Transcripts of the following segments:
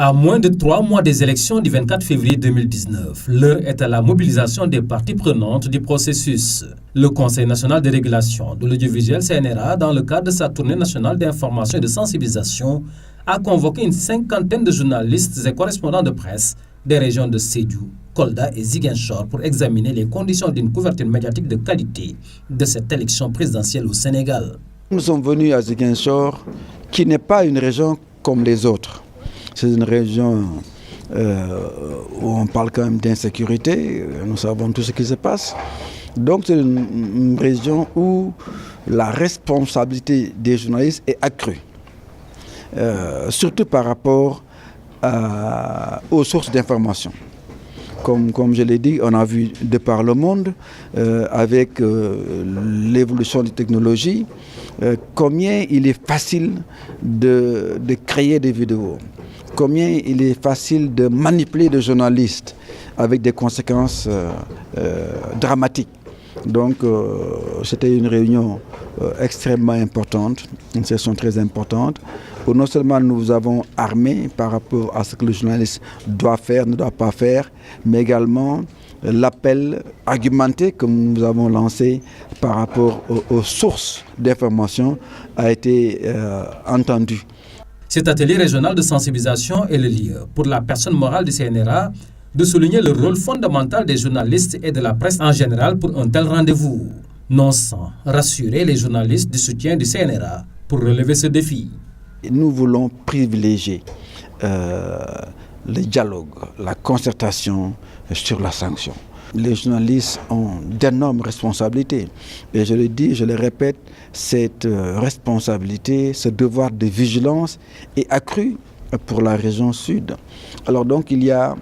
À moins de 3 mois des élections du 24 février 2019, l'heure est à la mobilisation des parties prenantes du processus. Le Conseil national de régulation de l'audiovisuel CNRA, dans le cadre de sa tournée nationale d'information et de sensibilisation, a convoqué une 50aine de journalistes et correspondants de presse des régions de Sédhiou, Kolda et Ziguinchor pour examiner les conditions d'une couverture médiatique de qualité de cette élection présidentielle au Sénégal. Nous sommes venus à Ziguinchor, qui n'est pas une région comme les autres. C'est une région où on parle quand même d'insécurité, nous savons tout ce qui se passe. Donc c'est une région où la responsabilité des journalistes est accrue, surtout par rapport aux sources d'information. Comme je l'ai dit, on a vu de par le monde, avec l'évolution des technologies, combien il est facile de créer des vidéos, combien il est facile de manipuler des journalistes avec des conséquences dramatiques. Donc c'était une réunion extrêmement importante, une session très importante, où non seulement nous avons armé par rapport à ce que le journaliste doit faire, ne doit pas faire, mais également l'appel argumenté que nous avons lancé par rapport aux sources d'information a été entendu. Cet atelier régional de sensibilisation est le lieu pour la personne morale du CNRA de souligner le rôle fondamental des journalistes et de la presse en général pour un tel rendez-vous, non sans rassurer les journalistes du soutien du CNRA pour relever ce défi. Nous voulons privilégier le dialogue, la concertation sur la sanction. Les journalistes ont d'énormes responsabilités. Et je le dis, je le répète, cette responsabilité, ce devoir de vigilance est accru pour la région sud. Alors donc il y a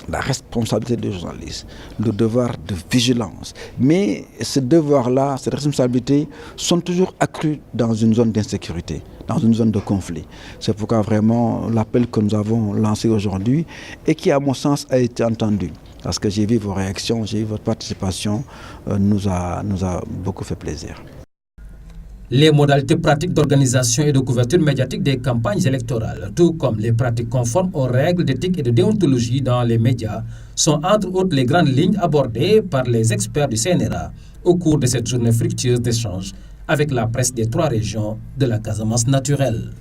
la responsabilité des journalistes, le devoir de vigilance. Mais ce devoir-là, cette responsabilité sont toujours accrues dans une zone d'insécurité, dans une zone de conflit. C'est pourquoi vraiment l'appel que nous avons lancé aujourd'hui et qui à mon sens a été entendu. Parce que j'ai vu vos réactions, j'ai vu votre participation, nous a beaucoup fait plaisir. Les modalités pratiques d'organisation et de couverture médiatique des campagnes électorales, tout comme les pratiques conformes aux règles d'éthique et de déontologie dans les médias, sont entre autres les grandes lignes abordées par les experts du CNRA au cours de cette journée fructueuse d'échanges avec la presse des 3 régions de la Casamance naturelle.